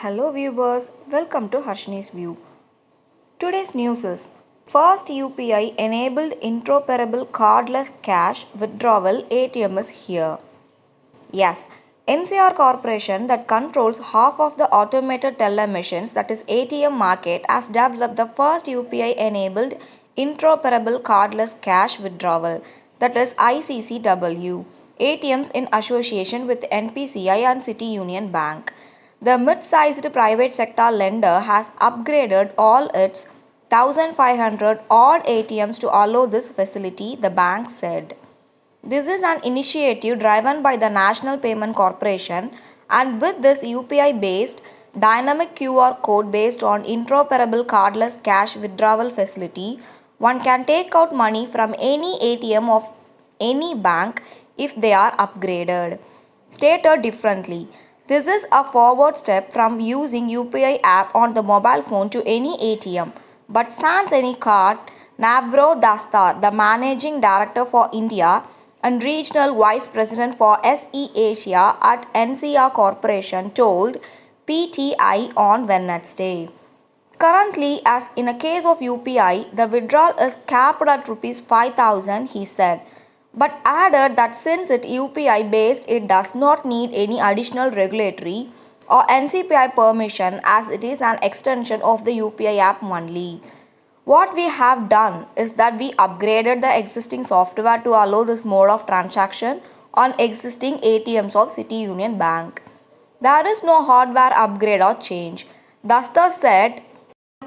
Hello viewers, welcome to Harshini's View. Today's news is first UPI enabled interoperable cardless cash withdrawal ATM is here. Yes, NCR Corporation that controls half of the automated teller machines that is ATM market has developed the first UPI enabled interoperable cardless cash withdrawal that is ICCW ATMs in association with NPCI and City Union Bank. The mid-sized private sector lender has upgraded all its 1,500 odd ATMs to allow this facility, the bank said. This is an initiative driven by the National Payment Corporation, and with this UPI based dynamic QR code based on interoperable cardless cash withdrawal facility, one can take out money from any ATM of any bank if they are upgraded. Stated differently, this is a forward step from using UPI app on the mobile phone to any ATM. But sans any card, Navro Dasta, the managing director for India and regional vice president for SE Asia at NCR Corporation, told PTI on Wednesday. Currently, as in a case of UPI, the withdrawal is capped at Rs 5,000, he said, but added that since it UPI based, it does not need any additional regulatory or NCPI permission as it is an extension of the UPI app only. What we have done is that we upgraded the existing software to allow this mode of transaction on existing ATMs of City Union Bank. There is no hardware upgrade or change. Dasta said,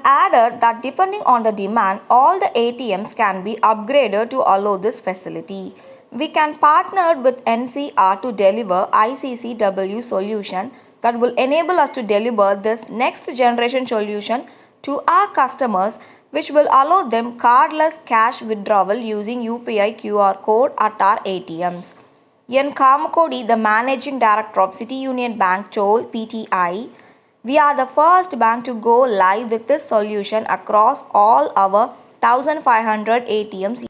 added that depending on the demand, all the ATMs can be upgraded to allow this facility. We can partner with NCR to deliver ICCW solution that will enable us to deliver this next generation solution to our customers, which will allow them cardless cash withdrawal using UPI QR code at our ATMs. Yan Kamakodi, the managing director of City Union Bank, told PTI, we are the first bank to go live with this solution across all our 1,500 ATMs.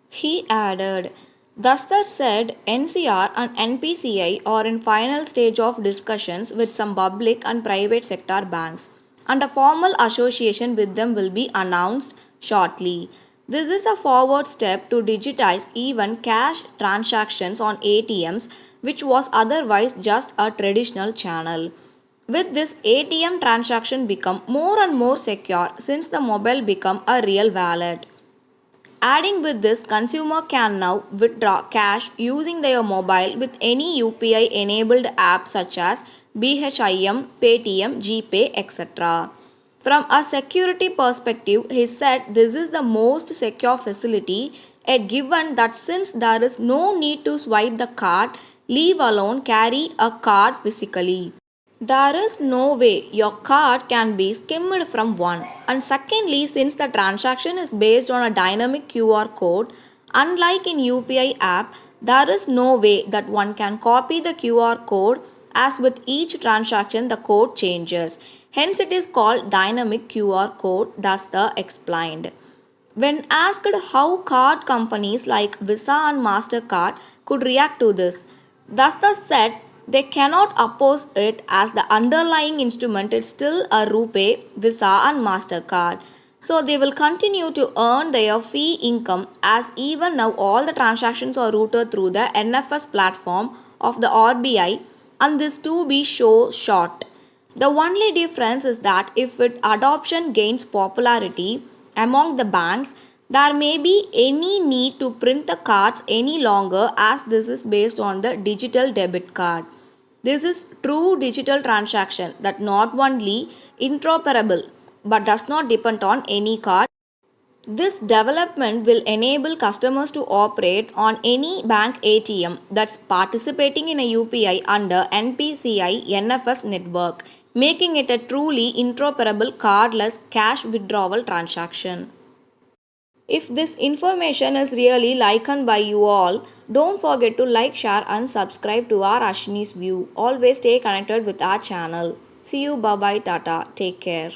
He added, Dastar said NCR and NPCI are in final stage of discussions with some public and private sector banks, and a formal association with them will be announced shortly. This is a forward step to digitize even cash transactions on ATMs, which was otherwise just a traditional channel. With this, ATM transaction become more and more secure since the mobile become a real wallet. Adding with this, consumer can now withdraw cash using their mobile with any UPI enabled app such as BHIM, Paytm, GPay, etc. From a security perspective, he said this is the most secure facility yet given that since there is no need to swipe the card, leave alone carry a card physically. There is no way your card can be skimmed from one. And secondly, since the transaction is based on a dynamic QR code, unlike in UPI app, there is no way that one can copy the QR code as with each transaction the code changes. Hence it is called dynamic QR code, thus the explained. When asked how card companies like Visa and MasterCard could react to this, Dasta said they cannot oppose it as the underlying instrument is still a RuPay, Visa and MasterCard. So they will continue to earn their fee income as even now all the transactions are routed through the NFS platform of the RBI and this too be so short. The only difference is that if its adoption gains popularity among the banks, there may be any need to print the cards any longer as this is based on the digital debit card. This is true digital transaction that not only interoperable but does not depend on any card. This development will enable customers to operate on any bank ATM that's participating in a UPI under NPCI NFS network, making it a truly interoperable cardless cash withdrawal transaction. If this information is really likened by you all, don't forget to like, share and subscribe to our Ashini's View. Always stay connected with our channel. See you, bye bye, tata, take care.